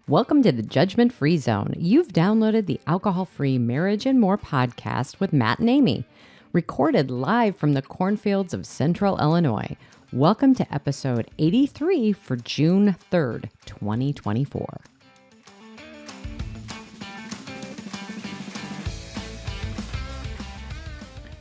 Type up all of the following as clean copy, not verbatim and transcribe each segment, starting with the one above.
Welcome to the Judgment Free Zone. You've downloaded the Alcohol Free Marriage and More podcast with Matt and Amy, recorded live from the cornfields of Central Illinois. Welcome to episode 83 for June 3rd, 2024.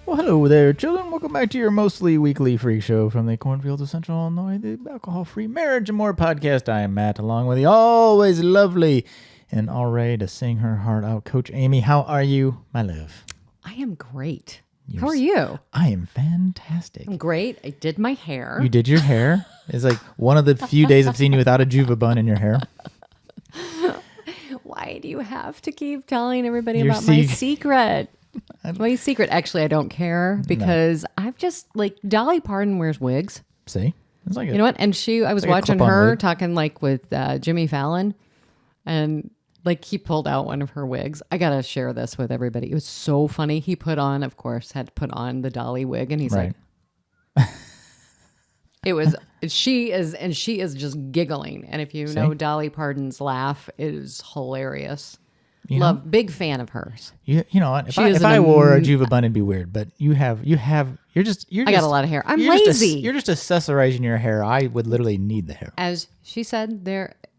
Well, hello there, children. Welcome back to your mostly weekly freak show from the cornfields of Central Illinois, the Alcohol-Free Marriage and More podcast. I am Matt, along with the always lovely and all ready to sing her heart out, Coach Amy. How are you, my love? I am great. How are you? I am fantastic. I'm great. I did my hair. You did your hair? It's like one of the few days I've seen you without a Juva bun in your hair. Why do you have to keep telling everybody Your about my secret? My secret, actually, I don't care because I've just, Dolly Parton wears wigs. See? It's like you know what? And I was watching her talking with Jimmy Fallon, and he pulled out one of her wigs. I got to share this with everybody. It was so funny. He had to put on the Dolly wig, and he's like, she is just giggling. And if you know Dolly Parton's laugh, it is hilarious. Big fan of hers. You know what? If I wore a Juva bun, it'd be weird. But you're just. I got a lot of hair. I'm lazy. You're just accessorizing your hair. I would literally need the hair. As she said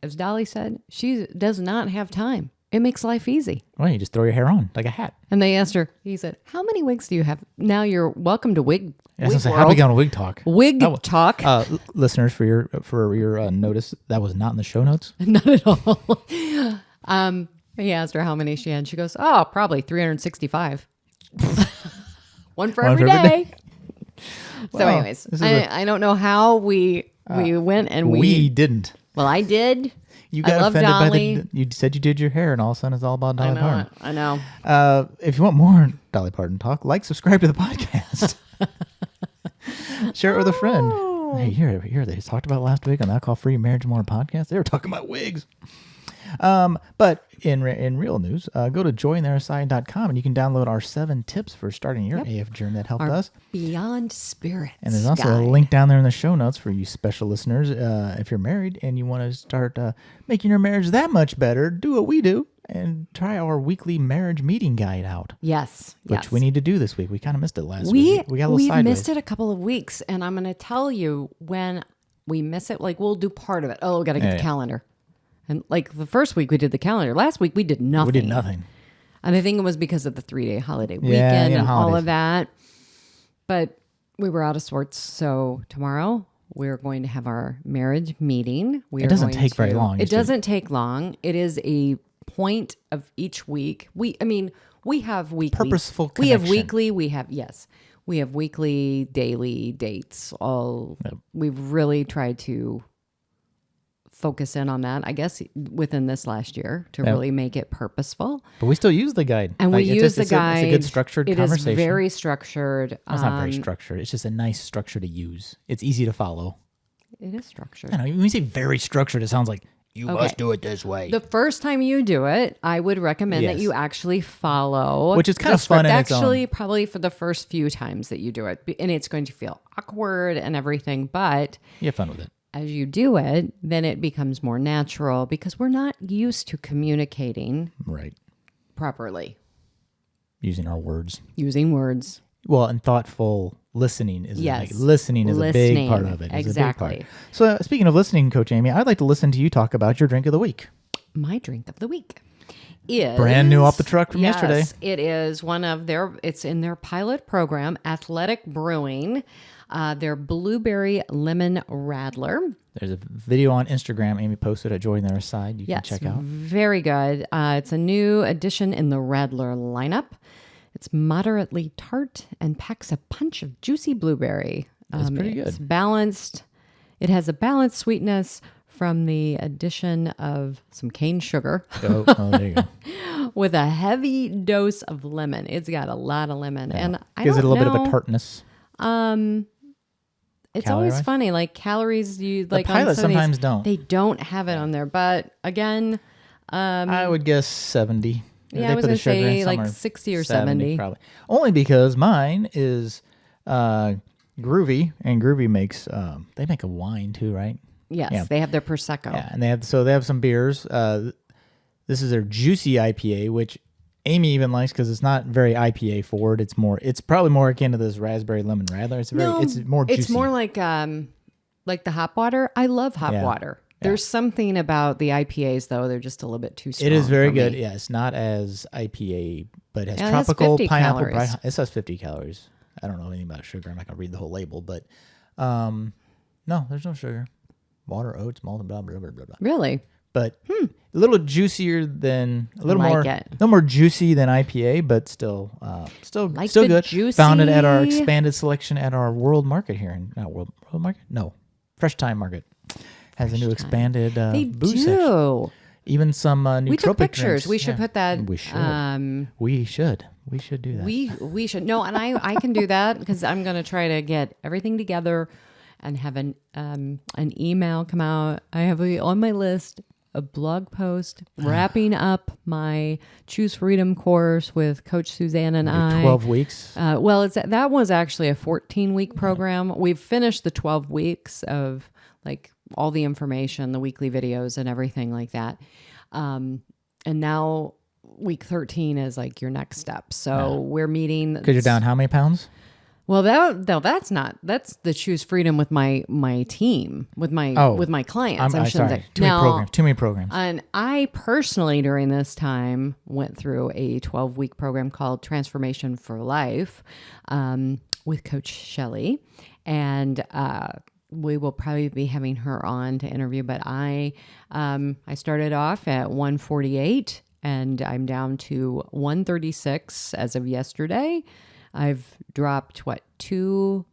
as Dolly said, she does not have time. It makes life easy. Well, you just throw your hair on like a hat. And they asked her. He said, "How many wigs do you have?" Now you're welcome to wig. How we got on Wig Talk? Talk. Listeners, for your notice, that was not in the show notes. Not at all. He asked her how many she had. She goes, "Oh, probably 365. One for every day." So, anyways, I don't know how we went and we didn't. Well, I did. You got offended Dolly. You said you did your hair, and all of a sudden it's all about Dolly Parton. I know. If you want more Dolly Parton talk, subscribe to the podcast. Share it with a friend. Hey, here they talked about last week on the Alcohol Free Marriage and More podcast. They were talking about wigs. But in real news, go to jointheirside.com and you can download our 7 tips for starting your AF journey that helped us. Beyond Spirits. And there's also a link down there in the show notes for you special listeners. If you're married and you want to start making your marriage that much better, do what we do and try our weekly marriage meeting guide out. Yes. Which we need to do this week. We kind of missed it last week. We got a little sideways. We missed it a couple of weeks, and I'm going to tell you when we miss it. We'll do part of it. Oh, we got to get the calendar. And the first week we did the calendar. Last week we did nothing. We did nothing. And I think it was because of the 3-day holiday weekend and all of that. But we were out of sorts. So tomorrow we're going to have our marriage meeting. It doesn't take very long. It doesn't take long. It is a point of each week. We have weekly. Purposeful connection. We have weekly, daily dates. We've really tried to focus in on that, I guess, within this last year to really make it purposeful. But we still use the guide. And we use the guide. It's a good structured conversation. It is very structured. It's not very structured. It's just a nice structure to use. It's easy to follow. It is structured. I know, when you say very structured, it sounds like you must do it this way. The first time you do it, I would recommend that you actually follow. Which is kind of fun in its own. Actually, probably for the first few times that you do it. And it's going to feel awkward and everything, but you have fun with it. As you do it, then it becomes more natural because we're not used to communicating properly. Using our words. Well, and thoughtful listening is listening is a big part of it. Exactly. So speaking of listening, Coach Amy, I'd like to listen to you talk about your drink of the week. My drink of the week is brand new off the truck from yesterday. It is it's in their pilot program, Athletic Brewing. Their blueberry lemon Raddler. There's a video on Instagram Amy posted at Join Their Side. You can check out. Very good. It's a new addition in the Raddler lineup. It's moderately tart and packs a punch of juicy blueberry. That's pretty good. It's balanced. It has a balanced sweetness from the addition of some cane sugar. Oh, there you go. With a heavy dose of lemon. It's got a lot of lemon. Yeah. And gives it a little bit of a tartness. It's always funny, calories the pilot sometimes don't. They don't have it on there, but again, I would guess 70. Yeah, I was going to say 60 or 70. Probably. Only because mine is Gruvi, and Gruvi makes, they make a wine too, right? Yes, Yeah. they have their Prosecco. Yeah, and they have some beers. This is their Juicy IPA, which Amy even likes because it's not very IPA forward. It's probably more akin to this raspberry lemon Raddler. It's more juicy. It's more like the hop water. I love hop water. There's something about the IPAs though; they're just a little bit too strong. It is very for good. me. Yeah, it's not as IPA, but it has Yeah, tropical it has 50 pineapple. calories. It says 50 calories. I don't know anything about sugar. I'm not gonna read the whole label, but no, there's no sugar. Water, oats, malt, and blah blah blah blah blah. Really? But a little juicier than a little like more juicy than IPA, but still Like still the good. juicy- Found it at our expanded selection at our World Market here in World Market. No, Fresh Time Market has a new expanded They booze do. section. Even some nootropic We took pictures. drinks. We should put that. We should. We should do that. We should. No, and I can do that because I'm going to try to get everything together and have an email come out. I have on my list a blog post wrapping up my Choose Freedom course with Coach Suzanne and I. 12 weeks. Well, that was actually a 14-week program. We've finished the 12 weeks of like all the information, the weekly videos and everything like that. And now week 13 is like your next step. So we're meeting. Because you're down how many pounds? Well, that's the Choose Freedom with my team, with my clients. I'm sorry. Too many programs. And I personally, during this time, went through a 12-week program called Transformation for Life with Coach Shelley. And we will probably be having her on to interview. But I started off at 148, and I'm down to 136 as of yesterday. I've dropped two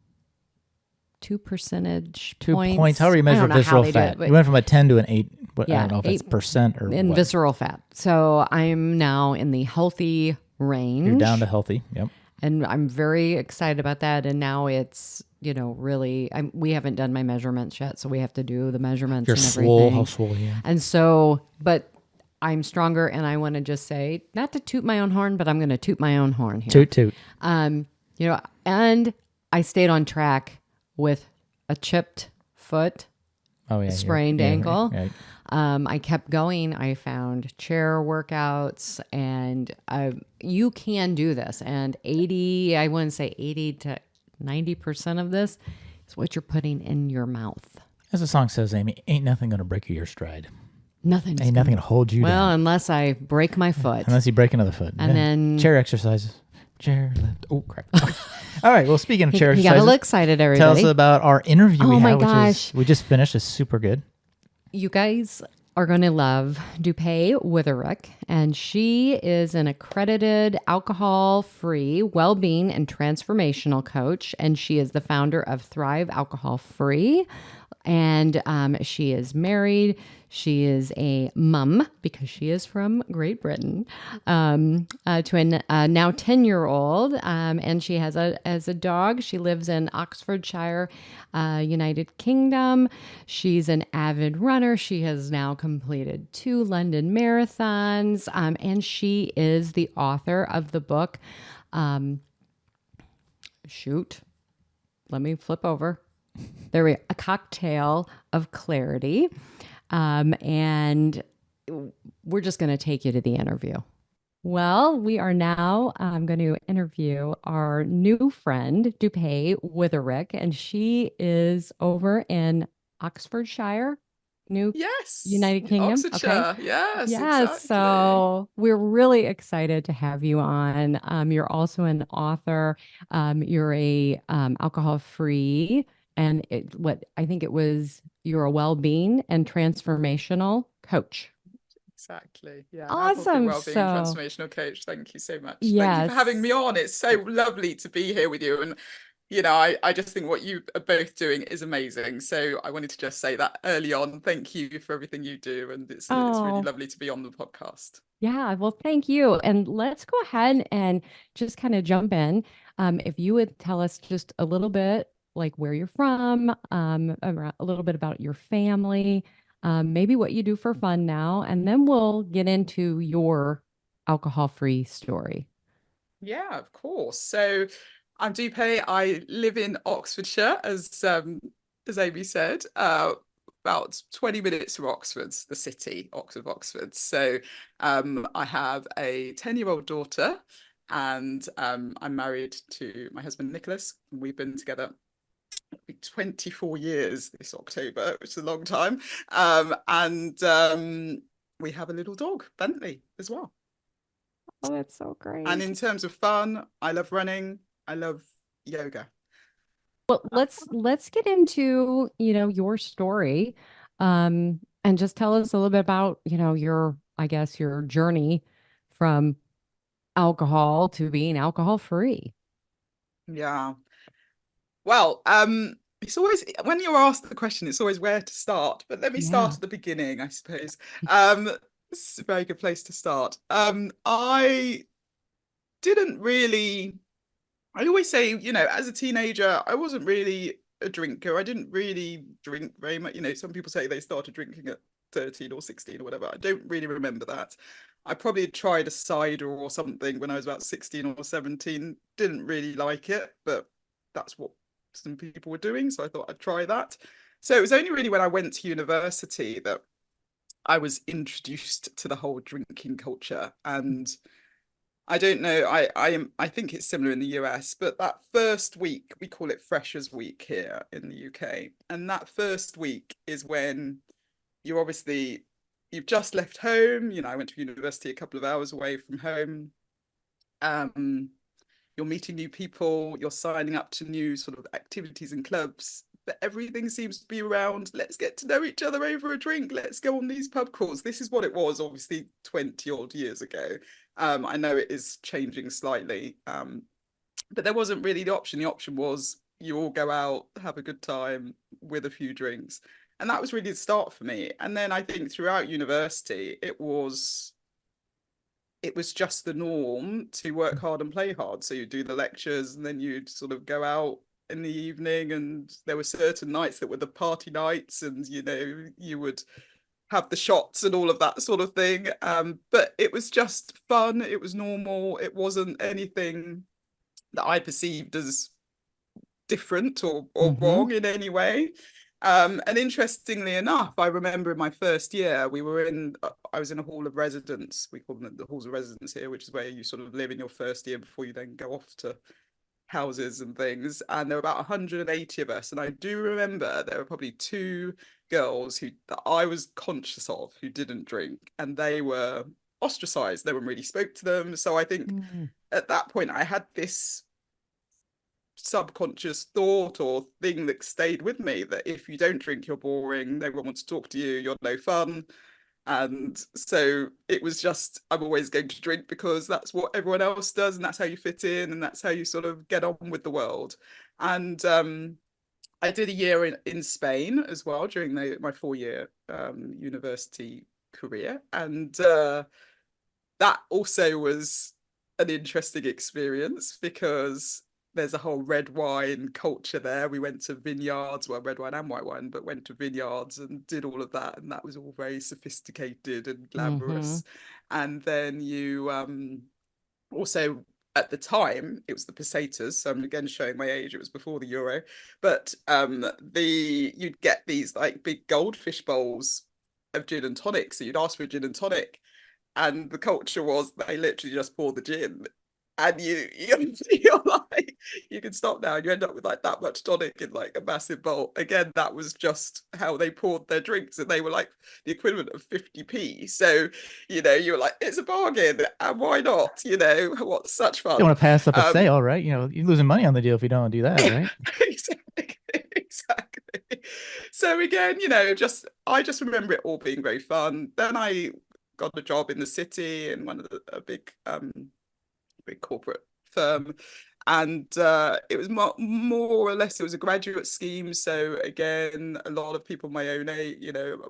percentage points. However you measure visceral fat. You went from a 10 to an 8. But I don't know if it's percent or in what. Visceral fat. So I'm now in the healthy range. You're down to healthy. Yep. And I'm very excited about that. And now it's, really, we haven't done my measurements yet. So we have to do the measurements and everything. How swole you are. And so, but I'm stronger, and I want to just say, not to toot my own horn, but I'm going to toot my own horn here. Toot, toot. And I stayed on track with a chipped foot, sprained ankle. Right. I kept going. I found chair workouts, and you can do this. And I wouldn't say 80 to 90% of this is what you're putting in your mouth. As the song says, Amy, ain't nothing going to break your stride. Nothing going to hold you down. Well, unless I break my foot. Unless you break another foot. And then chair exercises. Chair left. Oh, crap. All right. Well, speaking of chair exercises. You got a little excited, everybody. Tell us about our interview we had, gosh. We just finished. It's super good. You guys are going to love Dupe Witherick, and she is an accredited alcohol-free Wellbeing and Transformational coach, and she is the founder of Thrive Alcohol Free, and she is married. She is a mom because she is from Great Britain to a now 10-year-old, and she has a dog. She lives in Oxfordshire, United Kingdom. She's an avid runner. She has now completed 2 London marathons, and she is the author of the book. Let me flip over. There we go. A Cocktail of Clarity. And we're just going to take you to the interview. Well, we are now going to interview our new friend, Dupe Witherick, and she is over in Oxfordshire, United Kingdom. Oxfordshire, okay. Yes, exactly. So we're really excited to have you on. You're also an author. You're a alcohol-free, and you're a Wellbeing and Transformational coach. Exactly. Yeah. Awesome. Wellbeing and Transformational coach. Thank you so much. Yes. Thank you for having me on. It's so lovely to be here with you. And, I just think what you are both doing is amazing. So I wanted to just say that early on. Thank you for everything you do. And it's really lovely to be on the podcast. Yeah. Well, thank you. And let's go ahead and just kind of jump in. If you would tell us just a little bit, like where you're from, a little bit about your family, maybe what you do for fun now, and then we'll get into your alcohol-free story. Yeah, of course. So I'm Dupe. I live in Oxfordshire, as Amy said. about 20 minutes from Oxford, the city, Oxford. So I have a 10-year-old daughter, and I'm married to my husband, Nicholas. We've been together 24 years this October, which is a long time. And we have a little dog, Bentley, as well. Oh, that's so great. And in terms of fun, I love running. I love yoga. Well, let's get into, your story, and just tell us a little bit about, your, I guess, your journey from alcohol to being alcohol free. Yeah. Well, it's always when you're asked the question, it's always where to start. But let me start Yeah. at the beginning, I suppose. It's a very good place to start. I didn't really. I always say, as a teenager, I wasn't really a drinker. I didn't really drink very much. Some people say they started drinking at 13 or 16 or whatever. I don't really remember that. I probably tried a cider or something when I was about 16 or 17. Didn't really like it, but that's what some people were doing. So I thought I'd try that. So it was only really when I went to university that I was introduced to the whole drinking culture. And I don't know. I think it's similar in the US, but that first week, we call it Freshers Week here in the UK. And that first week is when you've just left home. I went to university a couple of hours away from home. You're meeting new people, you're signing up to new sort of activities and clubs. But everything seems to be around, let's get to know each other over a drink, let's go on these pub crawls. This is what it was, obviously, 20 odd years ago. I know it is changing slightly, but there wasn't really the option. The option was you all go out, have a good time with a few drinks. And that was really the start for me. And then I think throughout university, it was just the norm to work hard and play hard. So you do the lectures and then you'd sort of go out in the evening, and there were certain nights that were the party nights, and you would have the shots and all of that sort of thing. But it was just fun. It was normal. It wasn't anything that I perceived as different or wrong in any way. And interestingly enough, I remember in my first year, I was in a hall of residence. We call them the halls of residence here, which is where you sort of live in your first year before you then go off to houses and things. And there were about 180 of us. And I do remember there were probably two girls that I was conscious of who didn't drink, and they were ostracized. No one really spoke to them. So I think at that point, I had this subconscious thought or thing that stayed with me that if you don't drink, you're boring, no one wants to talk to you, you're no fun. And so it was just, I'm always going to drink because that's what everyone else does, and that's how you fit in, and that's how you sort of get on with the world. And I did a year in Spain as well during my 4-year university career, and that also was an interesting experience because there's a whole red wine culture there. We went to vineyards, well, red wine and white wine, but went to vineyards and did all of that. And that was all very sophisticated and glamorous. And then you also, at the time, it was the pesetas. So I'm again showing my age. It was before the euro. But you'd get these like big goldfish bowls of gin and tonic. So you'd ask for a gin and tonic. And the culture was they literally just pour the gin, and you're like, you can stop now, and you end up with like that much tonic in like a massive bowl. Again, that was just how they poured their drinks, and they were like the equivalent of 50p. So you were like, it's a bargain, and why not? What's such fun? You don't want to pass up a sale, right? You're losing money on the deal if you don't do that, right? Exactly. So again, I just remember it all being very fun. Then I got a job in the city in one of a big corporate firm, and it was more or less, it was a graduate scheme. So again, a lot of people my own age,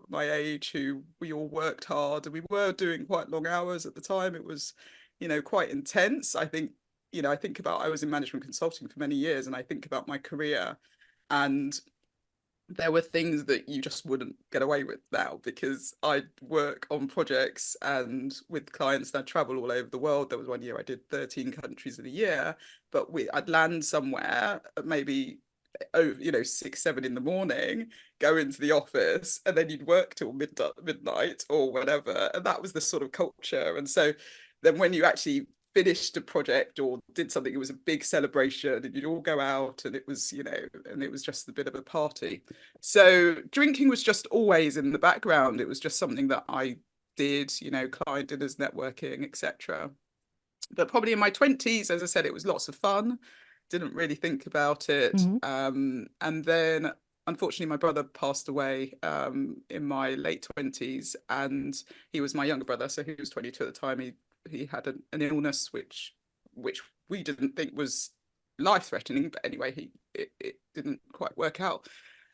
my age, who we all worked hard, and we were doing quite long hours at the time. It was quite intense. I think I was in management consulting for many years, and I think about my career, and there were things that you just wouldn't get away with now, because I'd work on projects and with clients, and I'd travel all over the world. There was one year I did 13 countries in a year, but I'd land somewhere, maybe 6, 7 in the morning, go into the office, and then you'd work till midnight or whatever. And that was the sort of culture. And so then when you actually finished a project or did something, it was a big celebration, and you'd all go out, and it was, and it was just a bit of a party. So drinking was just always in the background. It was just something that I did, client dinners, networking, etc. But probably in my 20s, as I said, it was lots of fun. Didn't really think about it. And then unfortunately my brother passed away in my late 20s, and he was my younger brother, so he was 22 at the time. He had an illness which we didn't think was life-threatening, but anyway, it didn't quite work out.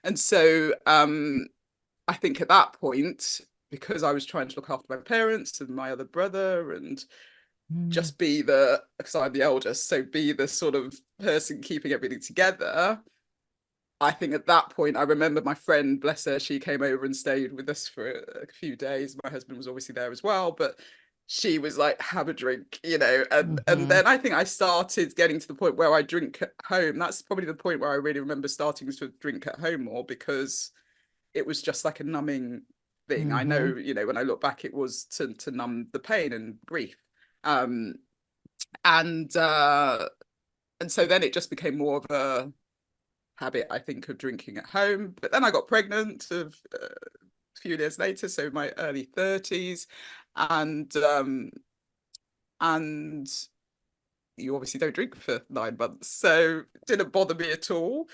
And so I think at that point, because I was trying to look after my parents and my other brother, and just be because I'm the eldest, so be the sort of person keeping everything together. I think at that point, I remember my friend, bless her, she came over and stayed with us for a few days. My husband was obviously there as well, but she was like, have a drink, and then I think I started getting to the point where I drink at home. That's probably the point where I really remember starting to drink at home more, because it was just like a numbing thing. I know, when I look back, it was to numb the pain and grief. And so then it just became more of a habit, I think, of drinking at home. But then I got pregnant a few years later, so my early 30s, and you obviously don't drink for 9 months, so it didn't bother me at all.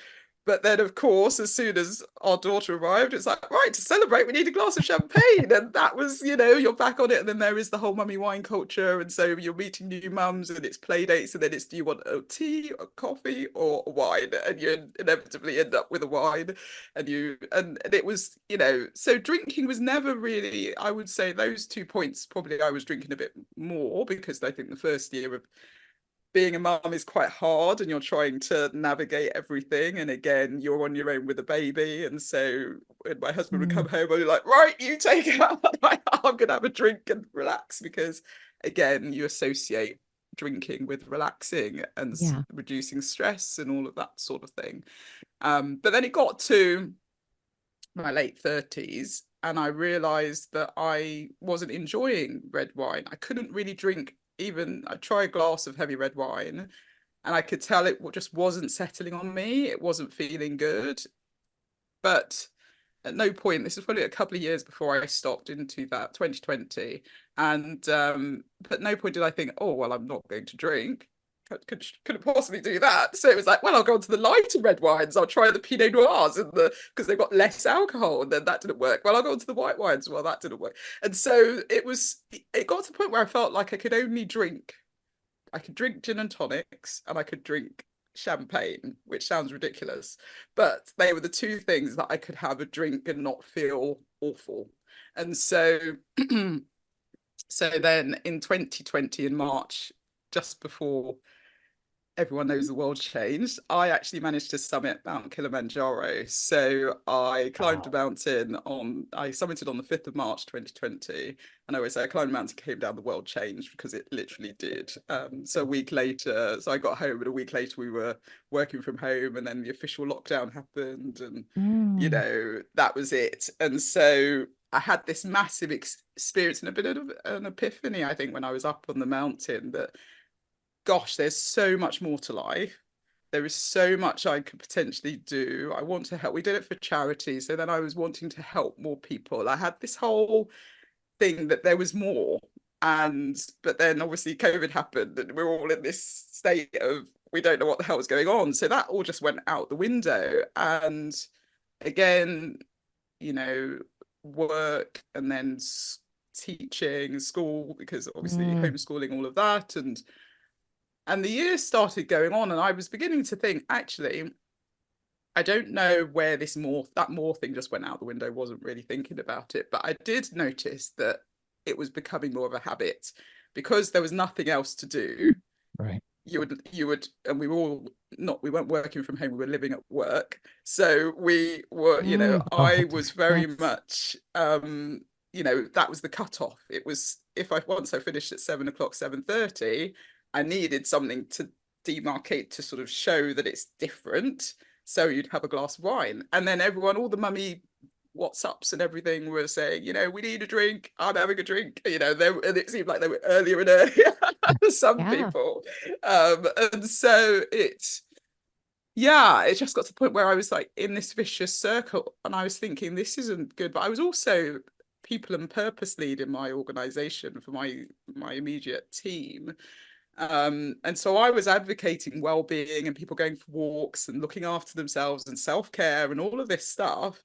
But then, of course, as soon as our daughter arrived, it's like, right, to celebrate, we need a glass of champagne. And that was, you're back on it. And then there is the whole mummy wine culture. And so you're meeting new mums, and it's play dates. And then it's, do you want a tea, a coffee, or a wine? And you inevitably end up with a wine. And it was, so drinking was never really, I would say those 2 points, probably I was drinking a bit more, because I think the first year of being a mum is quite hard, and you're trying to navigate everything, and again you're on your own with a baby. And so when my husband would come home, I'd be like, right, you take it out. I'm gonna have a drink and relax, because again you associate drinking with relaxing and reducing stress and all of that sort of thing. But then it got to my late 30s, and I realized that I wasn't enjoying red wine. I couldn't really drink. Even I try a glass of heavy red wine, and I could tell it just wasn't settling on me. It wasn't feeling good. But at no point, this was probably a couple of years before I stopped into that 2020. And but no point did I think, oh, well, I'm not going to drink. Couldn't possibly do that. So it was like, well, I'll go on to the lighter red wines. I'll try the Pinot Noirs because they've got less alcohol, and then that didn't work. Well, I'll go on to the white wines. Well, that didn't work. And so it got to the point where I felt like I could drink gin and tonics, and I could drink champagne, which sounds ridiculous, but they were the 2 things that I could have a drink and not feel awful. And so so then in 2020, in March, just before everyone knows the world changed, I actually managed to summit Mount Kilimanjaro. So I climbed a mountain I summited on the 5th of March 2020. And I always say I climbed a mountain, came down, the world changed, because it literally did. So a week later, so I got home, and a week later we were working from home, and then the official lockdown happened, and that was it. And so I had this massive experience and a bit of an epiphany, I think, when I was up on the mountain, that gosh, there's so much more to life. There is so much I could potentially do. I want to help. We did it for charity. So then I was wanting to help more people. I had this whole thing that there was more. But then obviously COVID happened, and we're all in this state of, we don't know what the hell is going on. So that all just went out the window. And again, work, and then teaching, school, because obviously homeschooling, all of that. And the years started going on, and I was beginning to think, actually, I don't know where that more thing just went out the window. Wasn't really thinking about it, but I did notice that it was becoming more of a habit, because there was nothing else to do. Right. You would, and we weren't working from home, we were living at work. So we were, I was very much, that was the cutoff. It was, once I finished at 7 o'clock, 7:30, I needed something to demarcate, to sort of show that it's different. So you'd have a glass of wine, and then everyone, all the mummy WhatsApps and everything were saying, we need a drink. I'm having a drink. And it seemed like they were earlier and earlier for some people. And so it just got to the point where I was like in this vicious circle, and I was thinking this isn't good. But I was also people and purpose lead in my organization for my immediate team. And so I was advocating well-being and people going for walks and looking after themselves and self-care and all of this stuff,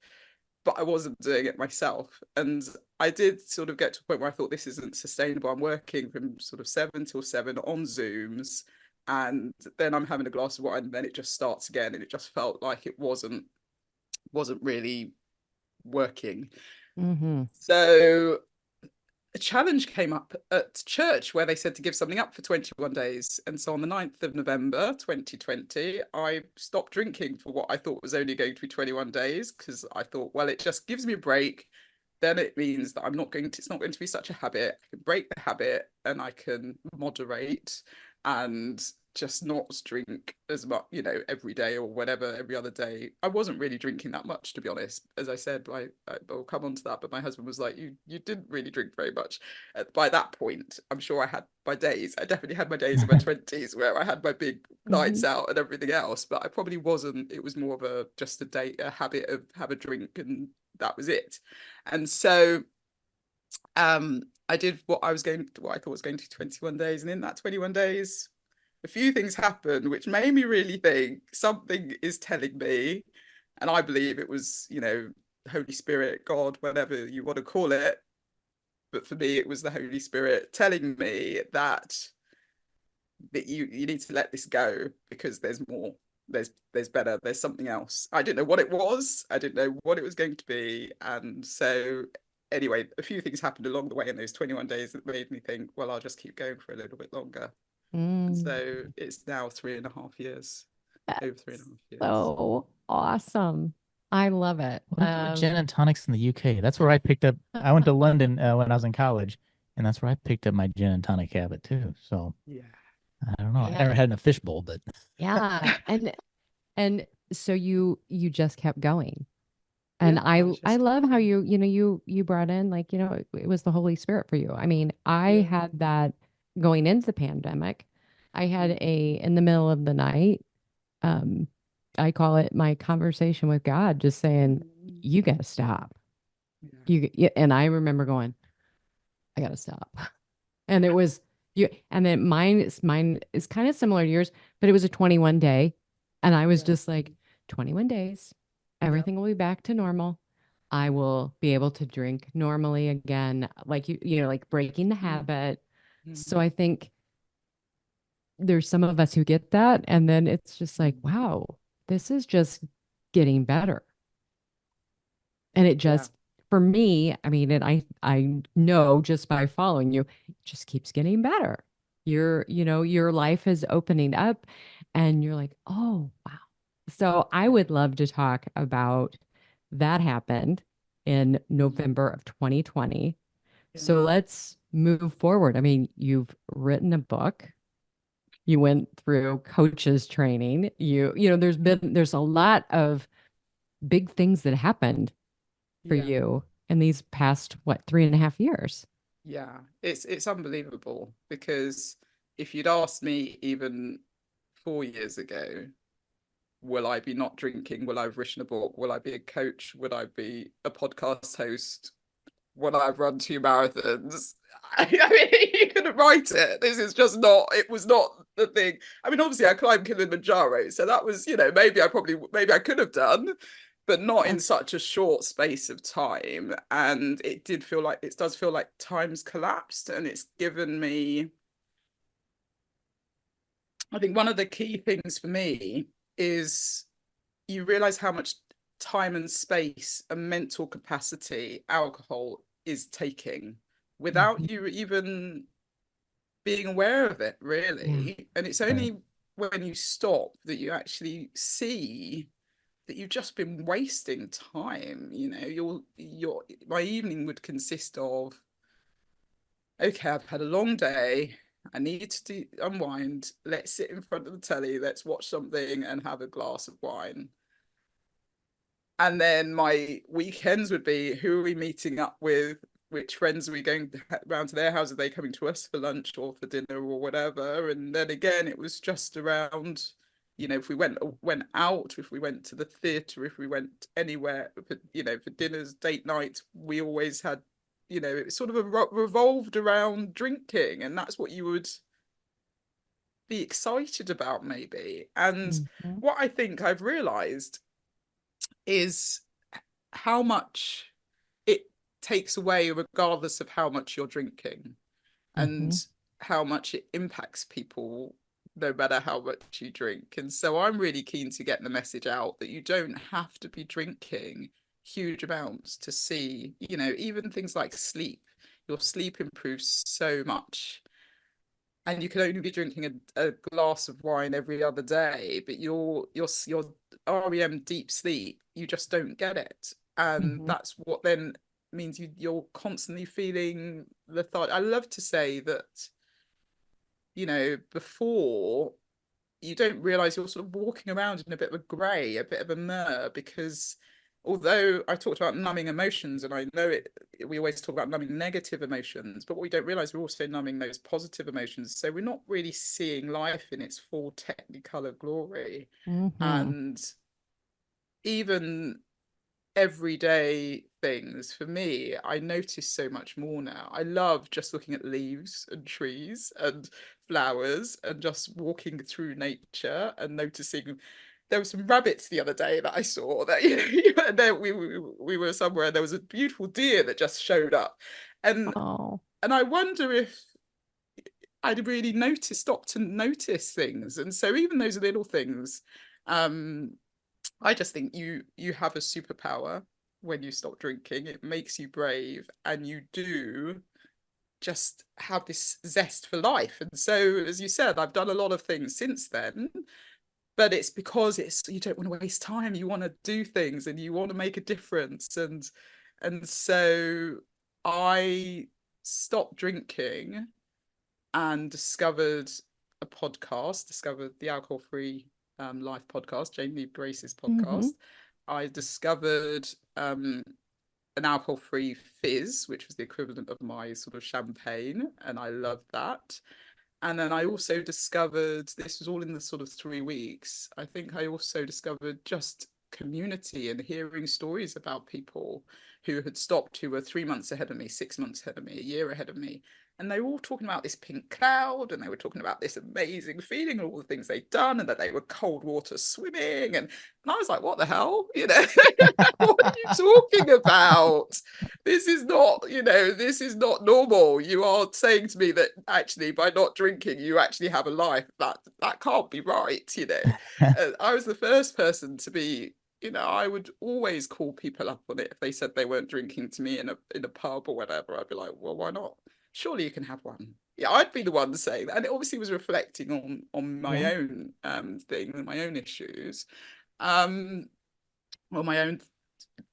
but I wasn't doing it myself. And I did sort of get to a point where I thought this isn't sustainable. I'm working from sort of 7 till 7 on Zooms, and then I'm having a glass of wine, and then it just starts again, and it just felt like it wasn't really working. So a challenge came up at church where they said to give something up for 21 days. And so on the 9th of November 2020, I stopped drinking for what I thought was only going to be 21 days, because I thought, well, it just gives me a break. Then it means that it's not going to be such a habit. I can break the habit and I can moderate and just not drink as much, every day or whatever, every other day. I wasn't really drinking that much, to be honest. As I said, I'll come on to that, but my husband was like, you didn't really drink very much. By that point, I'm sure I had my days. I definitely had my days in my 20s where I had my big nights out and everything else, but I probably wasn't. It was more of a habit of have a drink, and that was it. And so I did what I thought was going to 21 days. And in that 21 days, a few things happened which made me really think something is telling me, and I believe it was, Holy Spirit, God, whatever you want to call it. But for me, it was the Holy Spirit telling me that you need to let this go, because there's more. There's better. There's something else. I didn't know what it was. I didn't know what it was going to be. And so anyway, a few things happened along the way in those 21 days that made me think, well, I'll just keep going for a little bit longer. So it's now 3.5 years. Over 3.5 years. So awesome. I love it. Gin and tonics in the UK. That's where I picked up. I went to London when I was in college, and that's where I picked up my gin and tonic habit too. So I don't know. I never had in a fishbowl, but and so you just kept going. And I love how you brought in, it was the Holy Spirit for you. I mean, I had that going into the pandemic. I had in the middle of the night, I call it my conversation with God, just saying, you got to stop. And I remember going, I got to stop. And it was and then mine is kind of similar to yours, but it was a 21 day. And I was just like, 21 days, everything will be back to normal. I will be able to drink normally again, like like breaking the habit. So I think there's some of us who get that, and then it's just like, wow, this is just getting better. And it just, for me, I mean, and I know just by following you, it just keeps getting better. Your life is opening up, and you're like, oh, wow. So I would love to talk about that happened in November of 2020. So let's move forward. I mean, you've written a book. You went through coaches training. There's a lot of big things that happened for you in these past, 3.5 years? Yeah, it's unbelievable, because if you'd asked me even 4 years ago, will I be not drinking? Will I have written a book? Will I be a coach? Would I be a podcast host? Would I have run 2 marathons? I mean, you couldn't write it. This is just not, it was not the thing. I mean, obviously I climbed Kilimanjaro, so that was, maybe I could have done, but not in such a short space of time. And it does feel like time's collapsed, and it's given me, I think one of the key things for me is you realize how much time and space and mental capacity alcohol is taking without you even being aware of it, really. And it's only when you stop that you actually see that you've just been wasting time. My evening would consist of, okay, I've had a long day, I need to unwind, let's sit in front of the telly, let's watch something and have a glass of wine. And then my weekends would be, who are we meeting up with? Which friends are we going round to their house? Are they coming to us for lunch or for dinner or whatever? And then again, it was just around, if we went out, if we went to the theatre, if we went anywhere, for, for dinners, date nights, we always had, it was sort of revolved around drinking, and that's what you would be excited about, maybe. And what I think I've realised is how much it takes away, regardless of how much you're drinking, and how much it impacts people, no matter how much you drink. And so I'm really keen to get the message out that you don't have to be drinking huge amounts to see, even things like sleep. Your sleep improves so much. And you can only be drinking a glass of wine every other day, but your REM deep sleep, you just don't get it. And that's what then means you're constantly feeling lethargic. I love to say that, before, you don't realize you're sort of walking around in a bit of a grey, a bit of a myrrh, because although I talked about numbing emotions, and I know we always talk about numbing negative emotions, but what we don't realize, we're also numbing those positive emotions. So we're not really seeing life in its full technicolor glory. And even everyday things, for me, I notice so much more now. I love just looking at leaves and trees and flowers and just walking through nature and noticing. There were some rabbits the other day that I saw that we were somewhere and there was a beautiful deer that just showed up. And I wonder if I'd really stopped to notice things. And so even those little things, I just think you have a superpower when you stop drinking. It makes you brave, and you do just have this zest for life. And so, as you said, I've done a lot of things since then, but it's because you don't want to waste time. You want to do things and you want to make a difference. And so I stopped drinking and discovered the Alcohol Free Life podcast, Jamie Grace's podcast. I discovered an alcohol-free fizz, which was the equivalent of my sort of champagne, and I loved that. And then I also discovered, this was all in the sort of 3 weeks, I think I also discovered just community and hearing stories about people who had stopped, who were 3 months ahead of me, 6 months ahead of me, a year ahead of me. And they were all talking about this pink cloud, and they were talking about this amazing feeling and all the things they'd done, and that they were cold water swimming. And I was like, what the hell? What are you talking about? This is not, this is not normal. You are saying to me that actually by not drinking, you actually have a life. That can't be right, I was the first person to be, I would always call people up on it if they said they weren't drinking to me in a pub or whatever. I'd be like, well, why not? Surely you can have one. Yeah, I'd be the one saying that. And it obviously was reflecting on my own thing and my own issues. Well, my own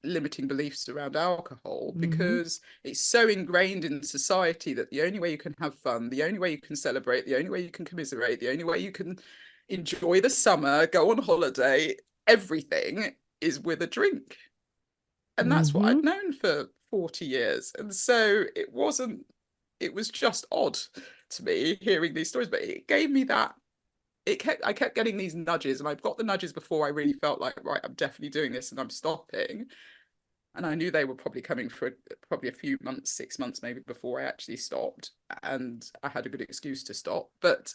limiting beliefs around alcohol, because it's so ingrained in society that the only way you can have fun, the only way you can celebrate, the only way you can commiserate, the only way you can enjoy the summer, go on holiday, everything is with a drink. And that's what I'd known for 40 years. And so it was just odd to me hearing these stories, but it gave me that. I kept getting these nudges, and I've got the nudges before I really felt like, right, I'm definitely doing this and I'm stopping. And I knew they were probably coming for probably a few months, 6 months maybe, before I actually stopped. And I had a good excuse to stop. But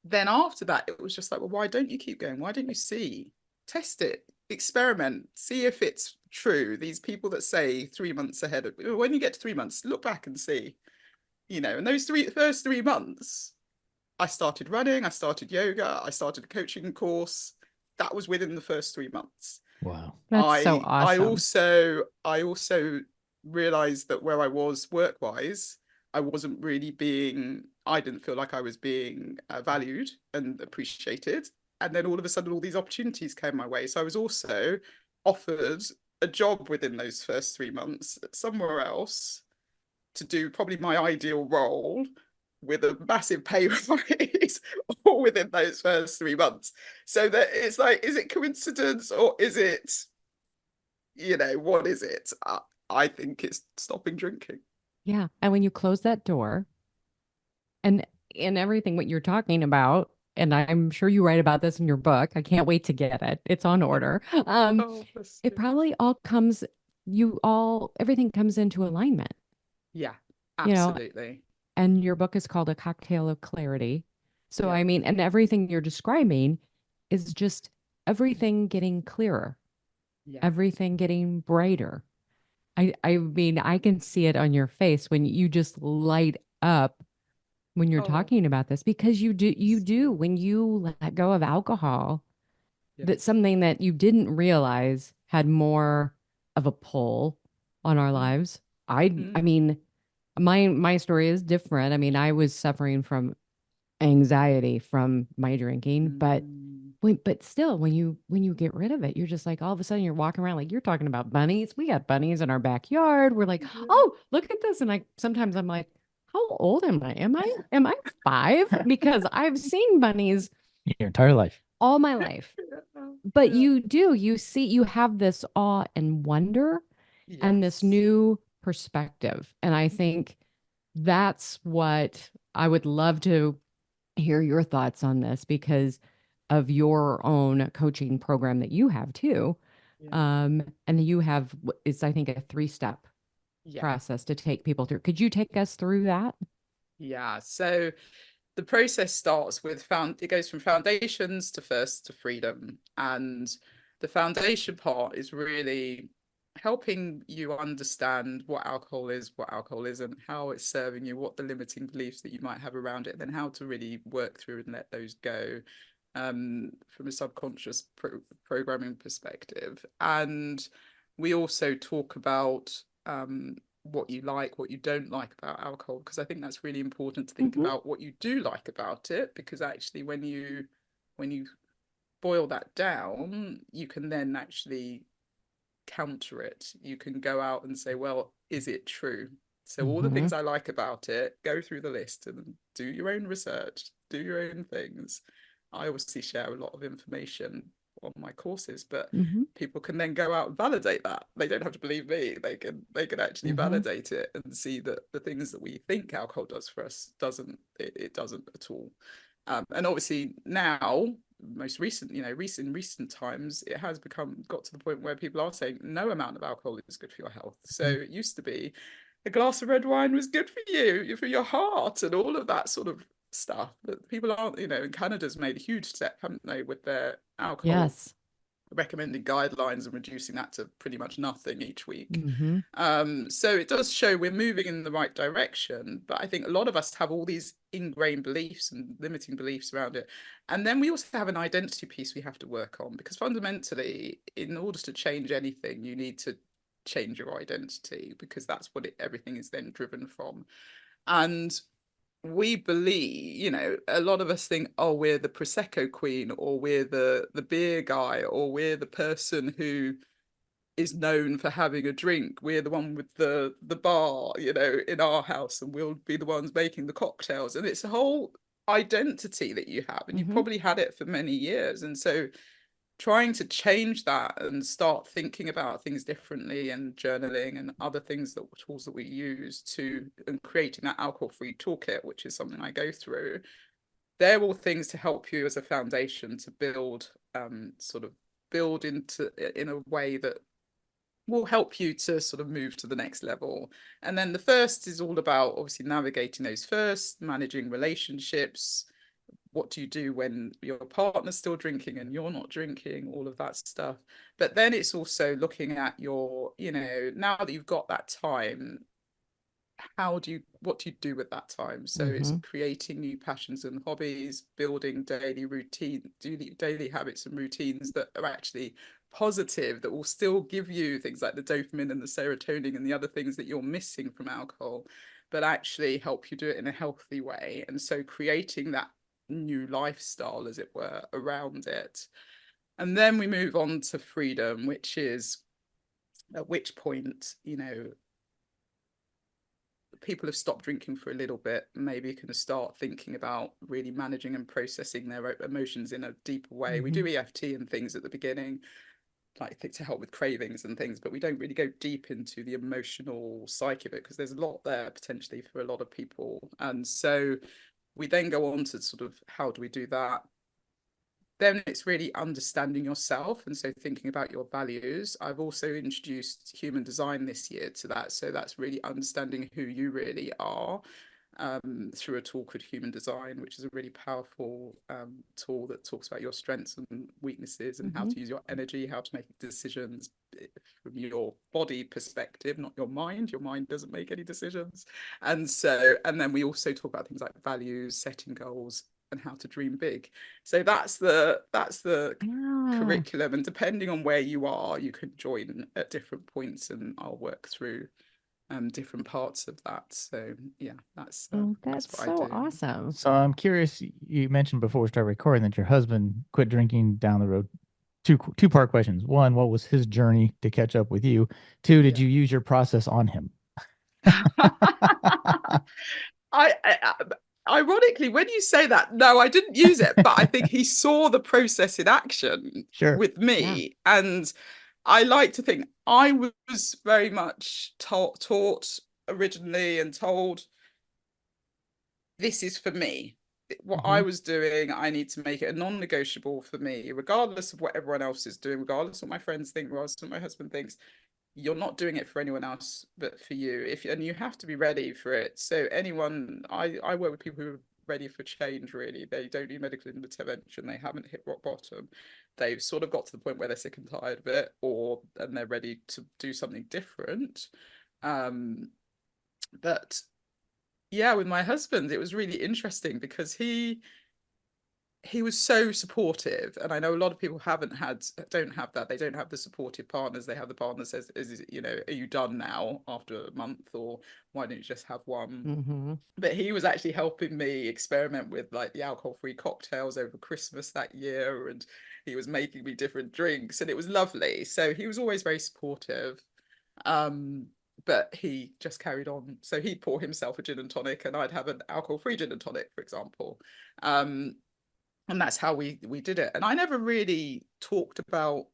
then after that, it was just like, well, why don't you keep going? Why don't you test it, experiment, see if it's true. These people that say 3 months ahead when you get to 3 months, look back and see, and those first 3 months, I started running, I started yoga, I started a coaching course. That was within the first 3 months. Wow. That's so awesome. I also realized that where I was work-wise, I didn't feel like I was being valued and appreciated. And then all of a sudden, all these opportunities came my way. So I was also offered a job within those first 3 months somewhere else to do probably my ideal role with a massive pay rise all within those first 3 months. So that it's like, is it coincidence or is it what is it? I think it's stopping drinking. Yeah. And when you close that door and everything what you're talking about, and I'm sure you write about this in your book. I can't wait to get it. It's on order. Oh, bless It you. probably all comes, everything comes into alignment, Yeah, you know, absolutely. and your book is called A Cocktail of Clarity. So, Yeah, I mean, and everything you're describing is just everything getting clearer, yeah. everything getting brighter. I mean, I can see it on your face when you just light up when you're Oh, talking about this because you bless do you. when you let go of alcohol, that's Yes. something that you didn't realize had more of a pull on our Mm, lives. I mm, mean, my story is different. I mean, I was suffering from anxiety from my drinking, but mm. still when you get rid of it, you're just like all of a sudden you're walking around like you're talking about bunnies. We got bunnies in our backyard. We're like, Yeah. "Oh, look at this." And sometimes I'm like, "How old am I? Am I 5?" Because I've seen bunnies Your entire life. all my life. Yeah. But Yeah. you have this awe and wonder and this Yes. new perspective. And I think that's what I would love to hear your thoughts on this because of your own coaching program that you have too. Yeah. And you have, it's, I think, a 3-step Yeah. process to take people through. Could you take us through that? Yeah. So the process starts with it goes from foundations to first to freedom. And the foundation part is really helping you understand what alcohol is, what alcohol isn't, how it's serving you, what the limiting beliefs that you might have around it, then how to really work through and let those go, from a subconscious programming perspective. And we also talk about what you like, what you don't like about alcohol, because I think that's really important to think Mm-hmm. about what you do like about it, because actually when you boil that down, you can then actually counter it. You can go out and say, well, is it true? So all the Mm-hmm. things I like about it, go through the list and do your own research, do your own things. I obviously share a lot of information on my courses, but Mm-hmm. people can then go out and validate that. They don't have to believe me. They can actually Mm-hmm. validate it and see that the things that we think alcohol does for us it doesn't at all. And obviously now, most recent, recent times, it has got to the point where people are saying no amount of alcohol is good for your health. So it used to be a glass of red wine was good for you, for your heart, and all of that sort of stuff. But people aren't, and Canada's made a huge step, haven't they, with their alcohol Yes. recommended guidelines and reducing that to pretty much nothing each week. Mm-hmm. So it does show we're moving in the right direction, but I think a lot of us have all these ingrained beliefs and limiting beliefs around it. And then we also have an identity piece we have to work on, because fundamentally, in order to change anything, you need to change your identity, because that's what everything is then driven from. And we believe, a lot of us think, oh, we're the Prosecco queen, or we're the beer guy, or we're the person who is known for having a drink. We're the one with the bar, in our house, and we'll be the ones making the cocktails. And it's a whole identity that you have, and you've Mm-hmm. probably had it for many years. And so trying to change that and start thinking about things differently, and journaling and other things, that tools that we use to, and creating that alcohol free toolkit, which is something I go through, they're all things to help you as a foundation to build, sort of build into in a way that will help you to sort of move to the next level. And then the first is all about obviously navigating those first, managing relationships. What do you do when your partner's still drinking and you're not drinking, all of that stuff. But then it's also looking at your, now that you've got that time, what do you do with that time? So it's Mm-hmm. creating new passions and hobbies, building daily habits and routines that are actually positive, that will still give you things like the dopamine and the serotonin and the other things that you're missing from alcohol, but actually help you do it in a healthy way. And so creating that new lifestyle, as it were, around it. And then we move on to freedom, which is at which point, people have stopped drinking for a little bit, maybe can start thinking about really managing and processing their emotions in a deeper way. We Mm-hmm. do EFT and things at the beginning, like to help with cravings and things, but we don't really go deep into the emotional psyche of it, because there's a lot there potentially for a lot of people. And so we then go on to sort of, how do we do that? Then it's really understanding yourself, and so thinking about your values. I've also introduced human design this year to that, so that's really understanding who you really are, through a tool called Human Design, which is a really powerful tool that talks about your strengths and weaknesses, and how to use your energy, how to make decisions from your body perspective, not your mind. Your mind doesn't make any decisions. And then we also talk about things like values, setting goals, and how to dream big. So that's the curriculum, and depending on where you are, you can join at different points, and I'll work through different parts of that. So yeah, that's what so I do. Awesome. So I'm curious, you mentioned before we started recording that your husband quit drinking down the road. Two-part questions. One, what was his journey to catch up with you? Two, did you use your process on him? I ironically, when you say that, no, I didn't use it, but I think he saw the process in action with me. Yeah. And I like to think I was very much taught originally and told, this is for me. What I was doing, I need to make it a non-negotiable for me, regardless of what everyone else is doing, regardless of what my friends think, regardless of what my husband thinks. You're not doing it for anyone else but for you. And you have to be ready for it. So I work with people who are ready for change, really. They don't need medical intervention. They haven't hit rock bottom. They've sort of got to the point where they're sick and tired of it, and they're ready to do something different. But yeah, with my husband, it was really interesting because he was so supportive, and I know a lot of people don't have that. They don't have the supportive partners. They have the partner that says, are you done now after a month, or why don't you just have one? But he was actually helping me experiment with like the alcohol-free cocktails over Christmas that year, and he was making me different drinks, and it was lovely. So he was always very supportive. But he just carried on. So he'd pour himself a gin and tonic, and I'd have an alcohol-free gin and tonic, for example. And that's how we did it. And I never really talked about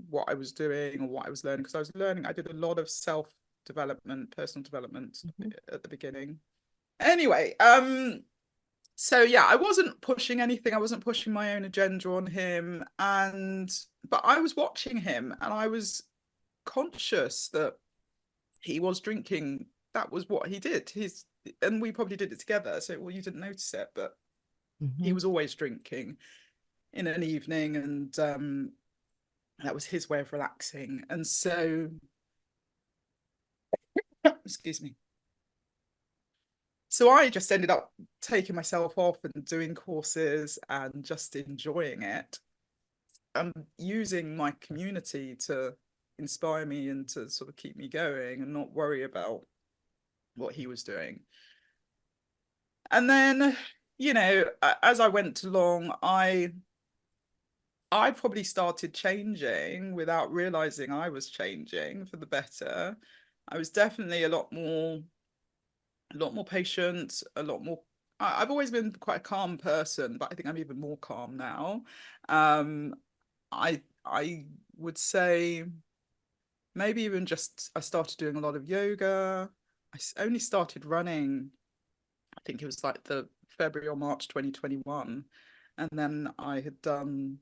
what I was doing or what I was learning, because I did a lot of self-development, personal development at the beginning. Anyway, so yeah, I wasn't pushing anything. I wasn't pushing my own agenda on him. But I was watching him, and I was conscious that he was drinking. That was what he did. And we probably did it together. So, well, you didn't notice it, but he was always drinking in an evening, and that was his way of relaxing. And so, excuse me. So I just ended up taking myself off and doing courses and just enjoying it, and using my community to inspire me and to sort of keep me going and not worry about what he was doing. And then, as I went along, I probably started changing without realizing I was changing for the better. I was definitely a lot more patient, a lot more. I've always been quite a calm person, but I think I'm even more calm now. I would say maybe even just I started doing a lot of yoga. I only started running, I think it was like the February or March 2021. And then I had done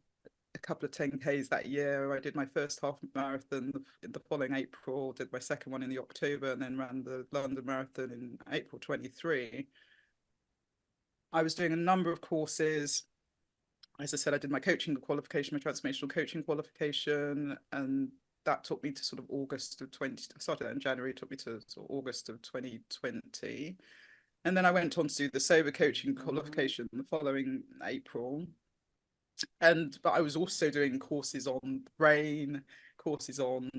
a couple of 10Ks that year. I did my first half marathon in the following April, did my second one in the October, and then ran the London Marathon in April 23. I was doing a number of courses. As I said, I did my coaching qualification, my transformational coaching qualification, and that took me to sort of August of 20. I started that in January, took me to sort of August of 2020. And then I went on to do the sober coaching qualification the following April. But I was also doing courses on brain, courses on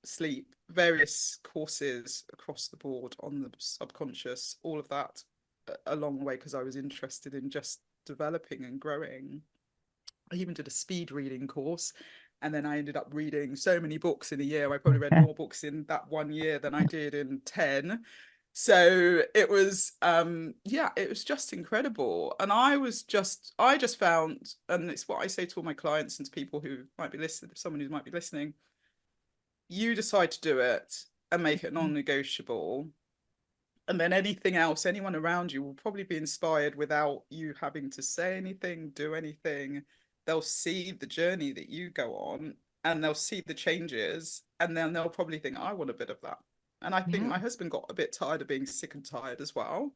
sleep, various courses across the board on the subconscious, all of that along the way, because I was interested in just developing and growing. I even did a speed reading course, and then I ended up reading so many books in a year. I probably read more books in that 1 year than I did in 10. So it was yeah, it was just incredible. And I just found, and it's what I say to all my clients and to people who might be listening, someone who might be listening, you decide to do it and make it non-negotiable. And then anything else, anyone around you will probably be inspired without you having to say anything, do anything. They'll see the journey that you go on and they'll see the changes, and then they'll probably think, I want a bit of that. And I think Yeah. my husband got a bit tired of being sick and tired as well,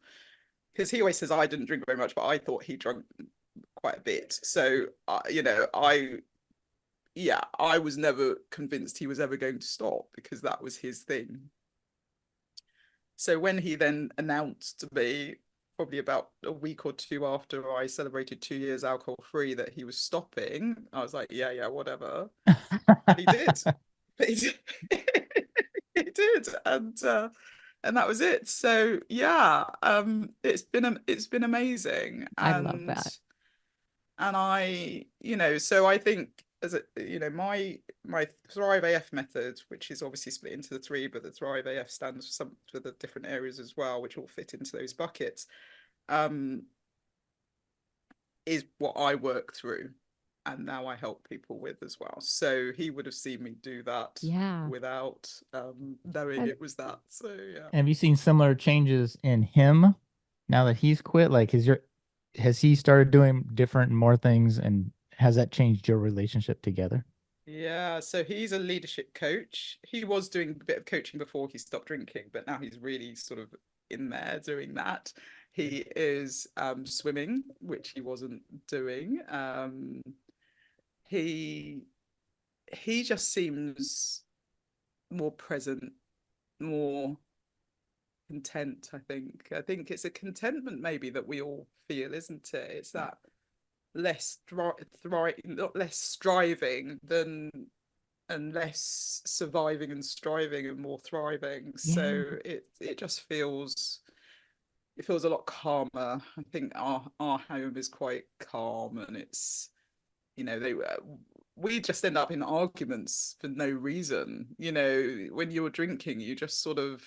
because he always says I didn't drink very much, but I thought he drank quite a bit. So, yeah, I was never convinced he was ever going to stop because that was his thing. So when he then announced to me, probably about a week or two after I celebrated 2 years alcohol free, that he was stopping, I was like, yeah, whatever. And he did. He did. He did. And that was it. So yeah, it's been amazing. I love that. And so I think, as a, my Thrive AF method, which is obviously split into the three, but the Thrive AF stands for the different areas as well, which all fit into those buckets, is what I work through, and now I help people with as well. So he would have seen me do that without knowing it was that. So yeah. Have you seen similar changes in him now that he's quit? Like, has he started doing different and more things, and has that changed your relationship together? Yeah, so he's a leadership coach. He was doing a bit of coaching before he stopped drinking, but now he's really sort of in there doing that. He is swimming, which he wasn't doing. He just seems more present, more content. I think it's a contentment maybe that we all feel, isn't it? It's that less striving than, and less surviving and striving, and more thriving. So it just feels a lot calmer. I think our home is quite calm, and it's, we just end up in arguments for no reason. When you're drinking, you just sort of,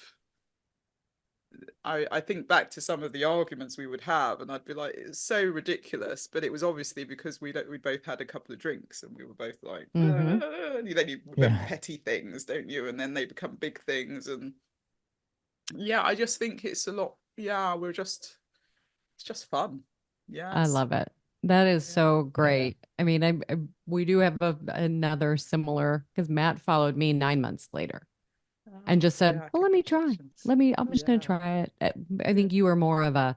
I think back to some of the arguments we would have, and I'd be like, it's so ridiculous, but it was obviously because we both had a couple of drinks, and we were both like, and then you remember petty things, don't you? And then they become big things, and yeah, I just think it's a lot. Yeah, it's just fun. Yeah, I love it. That is so great. I mean, we do have another similar, because Matt followed me 9 months later and just said, well, let me try. I'm just going to try it. I think you were more of a,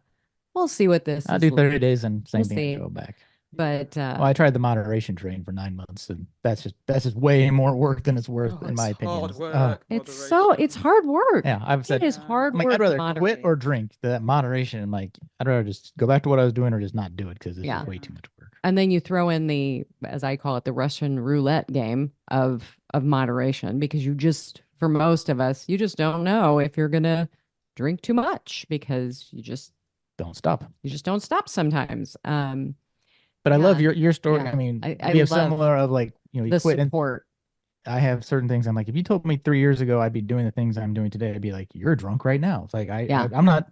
we'll see what this I'll is do like. 30 days and same thing, go back. But well, I tried the moderation train for 9 months, and that's just way more work than it's worth, in my opinion. Hard work. It's hard work. Yeah, I've said it is hard work. I'd rather quit or drink. That moderation, I'm like, I'd rather just go back to what I was doing or just not do it, because this is way too much work. And then you throw in the, as I call it, the Russian roulette game of moderation, because for most of us, you just don't know if you're gonna drink too much, because you just don't stop. You just don't stop sometimes. But I love your story. I mean, we have similar of, like, you quit support. I have certain things. I'm like, if you told me 3 years ago I'd be doing the things I'm doing today, I'd be like, you're drunk right now. It's like, I'm not.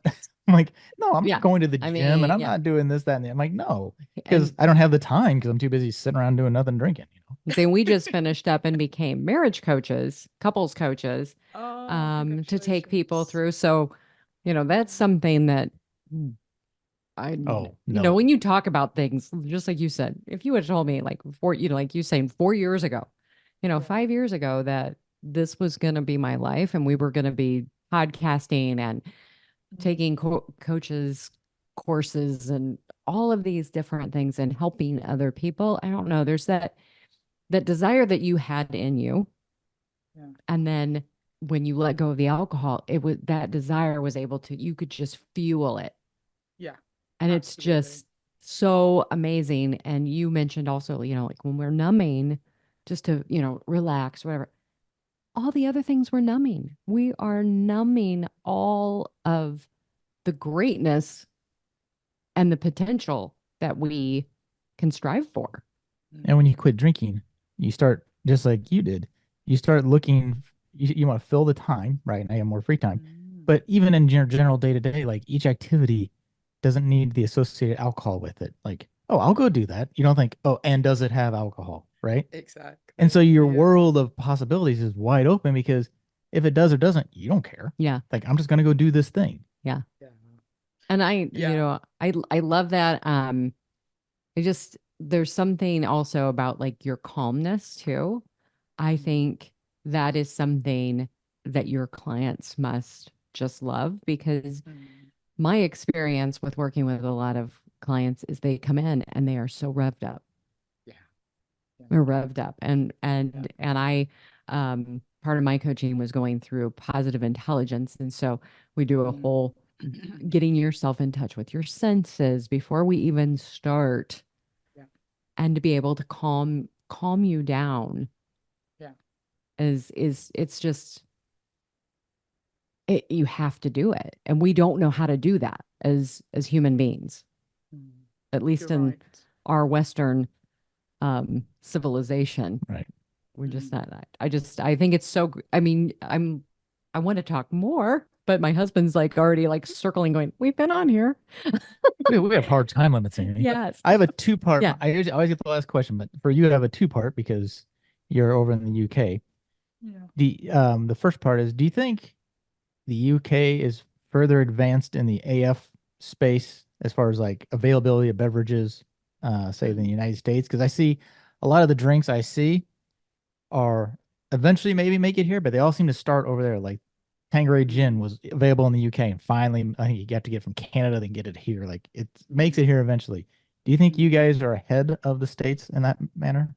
I'm like, no, I'm going to the gym, and I'm not doing this, that, and I'm like, no, because I don't have the time, because I'm too busy sitting around doing nothing, drinking. Then we just finished up and became marriage coaches, couples coaches, to take people through. So, that's something that when you talk about things, just like you said, if you had told me, like, like you saying 4 years ago, 5 years ago, that this was going to be my life, and we were going to be podcasting and taking coaches courses and all of these different things and helping other people. I don't know. There's that desire that you had in you. Yeah. And then when you let go of the alcohol, that desire was able to, you could just fuel it. Yeah. And it's just so amazing. And you mentioned also, like when we're numbing, just to, relax, whatever, all the other things we're numbing. We are numbing all of the greatness and the potential that we can strive for. And when you quit drinking, you start, just like you did, you start looking, you want to fill the time, right? I have more free time. But even in general day to day, like each activity doesn't need the associated alcohol with it. Like, oh, I'll go do that. You don't think, oh, and does it have alcohol, right? And so Exactly. your Yeah. world of possibilities is wide open because if it does or doesn't, you don't care. Yeah. Like, I'm just gonna go do this thing. Yeah. Yeah. And Yeah. I love that. I just, there's something also about like your calmness too. I think that is something that your clients must just love, because Mm. my experience with working with a lot of clients is they come in and they are so revved up. Yeah. Yeah. They're revved up. And Yeah. I part of my coaching was going through positive intelligence. And so we do a Mm. whole getting yourself in touch with your senses before we even start, Yeah. and to be able to calm you down Yeah. is it's just you have to do it, and we don't know how to do that as human beings, Mm. at least You're in right. our Western civilization. Right. We're just Mm. not. I think it's so. I mean, I want to talk more, but my husband's like already like circling, going, "We've been on here." We have hard time limits, Amy. Yes. I have a two-part. Yeah. I usually always get the last question, but for you, I have a two-part because you're over in the UK. Yeah. The first part is, do you think the UK is further advanced in the AF space as far as like availability of beverages, say than the Mm. United States? Because I see a lot of the drinks I see are eventually maybe make it here, but they all seem to start over there. Like Tanqueray Gin Mm. was available in the UK, and finally, I think you got to get it from Canada, then get it here. Like it makes it Mm. here eventually. Do you think you Mm. guys are ahead of the States in that manner?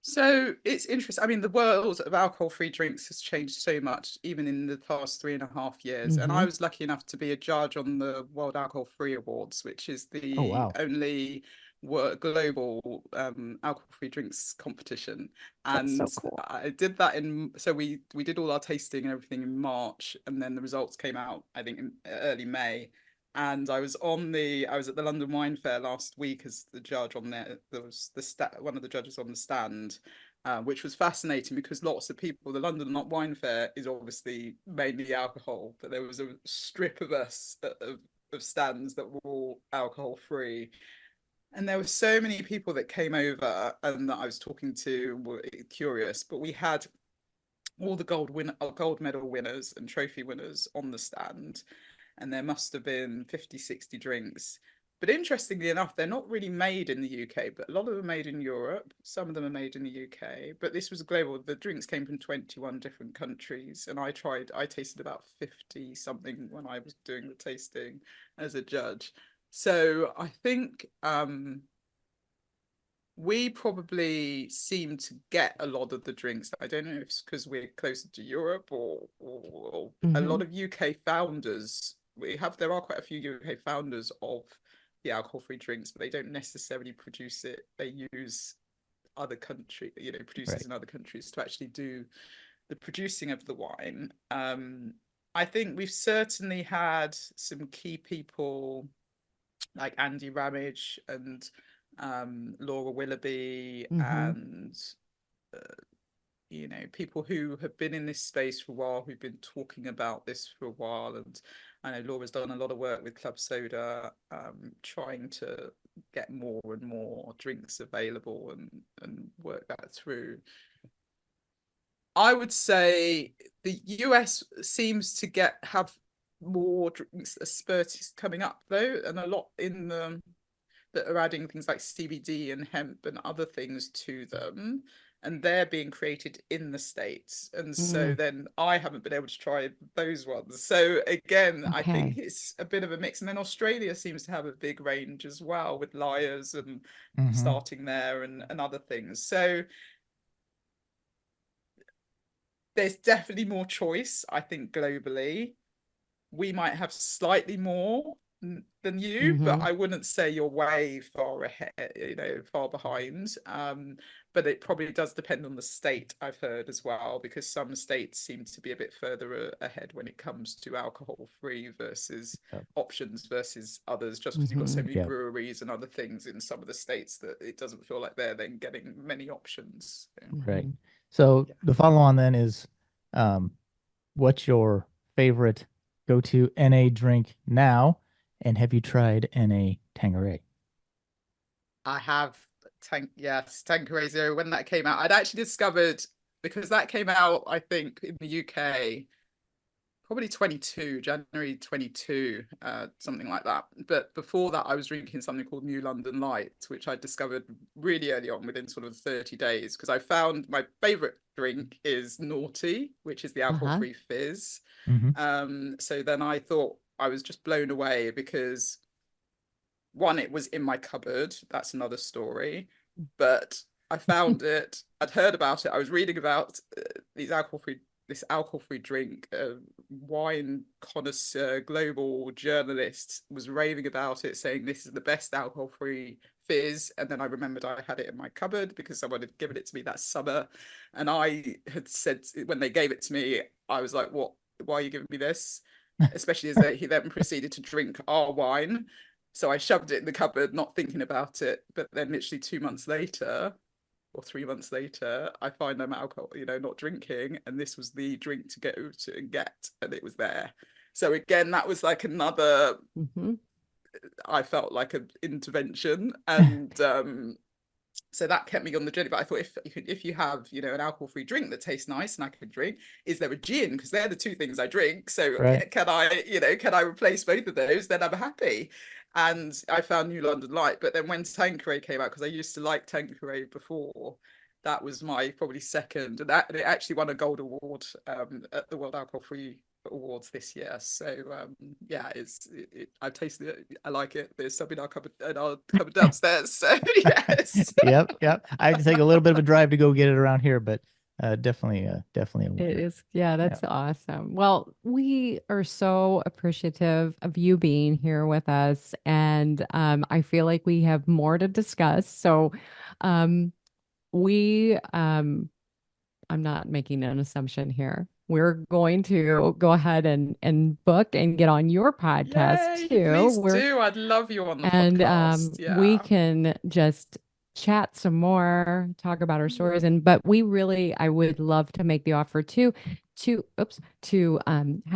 So it's interesting. I mean, the world of alcohol-free drinks has changed so much, even in the past 3.5 years. And Mm-hmm. I was lucky enough to be a judge on the World Alcohol-Free Awards, which is Oh the wow, only global alcohol-free drinks competition. That's so And cool. I did that so we did all our tasting and everything in March, and then the results came out, I think, in early May. And I was at the London Wine Fair last week as the judge on there. There was one of the judges on the stand, which was fascinating because lots of people, the London Wine Fair is obviously mainly alcohol, but there was a strip of us of stands that were all alcohol free. And there were so many people that came over and that I was talking to were curious, but we had all the gold medal winners and trophy winners on the stand, and there must have been 50, 60 drinks. But interestingly enough, they're not really made in the UK, but a lot of them are made in Europe. Some of them are made in the UK, but this was global. The drinks came from 21 different countries, and I tasted about 50 something when I was doing the tasting as a judge. So I think we probably seem to get a lot of the drinks. I don't know if it's because we're closer to Europe, or a Mm-hmm. lot of UK founders. There are quite a few UK founders of the alcohol-free drinks, but they don't necessarily produce it. They use other producers right. in other countries to actually do the producing of the wine. I think we've certainly had some key people like Andy Ramage and Laura Willoughby, Mm-hmm. and people who have been in this space for a while, who've been talking about this for a while. And I know Laura's done a lot of work with Club Soda, trying to get more and more drinks available and work that through. I would say the US seems to have more drinks, a spurt is coming up though, and a lot in the that are adding things like CBD and hemp and other things to them, and they're being created in the States. And so Mm. then I haven't been able to try those ones. So again, I think Okay. it's a bit of a mix. And then Australia seems to have a big range as well, with Lyres and Mm-hmm. starting there and other things. So there's definitely more choice, I think, globally. We might have slightly more than you, but Mm-hmm. I wouldn't say you're way far ahead, far behind. But it probably does depend on the state, I've heard as well, because some states seem to be a bit further ahead when it comes to alcohol free versus Yep. options versus others, just because you've got Mm-hmm. so many Yep. breweries and other things in some of the states that it doesn't feel like they're then getting many options. Right. Mm-hmm. So Yeah. the follow on then is, um, what's your favorite go-to NA drink now? And have you tried NA Tanqueray? I have Tanqueray Zero. When that came out, I'd actually discovered, because that came out, I think, in the UK, probably January 22, something like that. But before that, I was drinking something called New London Light, which I discovered really early on, within sort of 30 days, because I found my favorite drink is Naughty, which is the alcohol-free fizz. So then I thought, I was just blown away because, one, it was in my cupboard. That's another story. But I found it. I'd heard about it. I was reading about this alcohol-free drink. Wine connoisseur, global journalist was raving about it, saying this is the best alcohol-free fizz. And then I remembered I had it in my cupboard because someone had given it to me that summer. And I had said, when they gave it to me, I was like, "What? Why are you giving me this?" Especially as he then proceeded to drink our wine. So I shoved it in the cupboard, not thinking about it. But then literally 2 months later, or 3 months later, I find I'm alcohol, not drinking. And this was the drink to go to and get, and it was there. So again, that was like another, I felt like an intervention. And so that kept me on the journey. But I thought, if you have, an alcohol-free drink that tastes nice and I can drink, is there a gin? Because they're the two things I drink. So can I replace both of those? Then I'm happy. And I found New London Light. But then when Tanqueray came out, because I used to like Tanqueray before, that was my probably second. And it actually won a gold award at the World Alcohol Free Awards this year. So I've tasted it. I like it. There's some in our cupboard downstairs. So yes. Yep. I have to take a little bit of a drive to go get it around here, but definitely a winner. It is. Yeah, that's awesome. Well, we are so appreciative of you being here with us, and I feel like we have more to discuss. So I'm not making an assumption here. We're going to go ahead and book and get on your podcast too. Please do. I'd love you on the podcast. And we can just chat some more, talk about our stories. But I would love to make the offer to have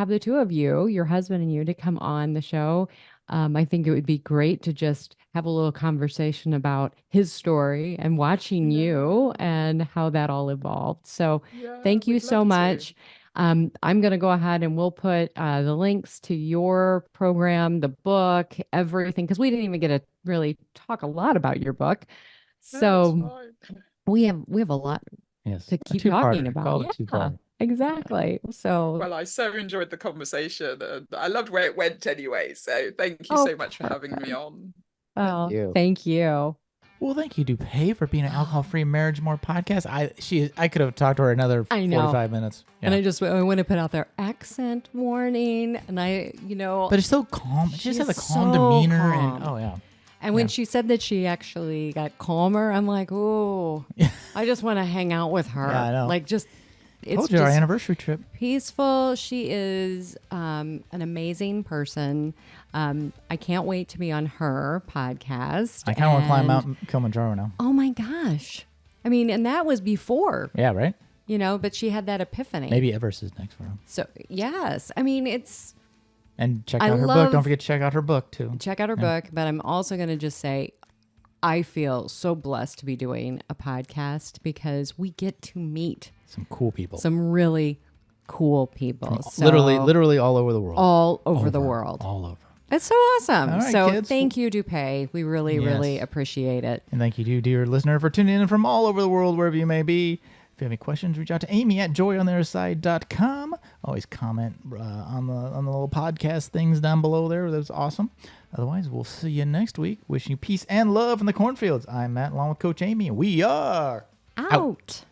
the two of you, your husband and you, to come on the show. I think it would be great to just have a little conversation about his story and watching you and how that all evolved. So thank you so much. I'm going to go ahead and we'll put the links to your program, the book, everything, because we didn't even get to really talk a lot about your book. So we have a lot to keep talking about. Exactly. So, well, I so enjoyed the conversation, and I loved where it went anyway. So thank you so much for having me on. Oh, thank you. Well, thank you, Dupe, for being an alcohol-free Marriage More podcast. I could have talked to her another 45 minutes. Yeah. And I want to put out their accent warning, and but it's so calm. She just has a calm demeanor, and And when she said that she actually got calmer, I'm like, oh, I just want to hang out with her. Yeah, I know. Like It's our anniversary trip. Peaceful. She is an amazing person. I can't wait to be on her podcast. I kind of want to climb Mount Kilimanjaro now. Oh my gosh. I mean, and that was before. Yeah, right? But she had that epiphany. Maybe Everest is next for her. So, yes. I mean, it's... And check out her book. Don't forget to check out her book, too. Check out her book. But I'm also going to just say, I feel so blessed to be doing a podcast because we get to meet some cool people. Some really cool people. Literally all over the world. All over the world. All over. It's so awesome. All right, so kids. Thank you, Dupe. We really appreciate it. And thank you to you, dear listener, for tuning in from all over the world, wherever you may be. If you have any questions, reach out to Amy at joyontheotherside.com. Always comment on the little podcast things down below there. That's awesome. Otherwise, we'll see you next week. Wishing you peace and love in the cornfields. I'm Matt, along with Coach Amy, and we are out.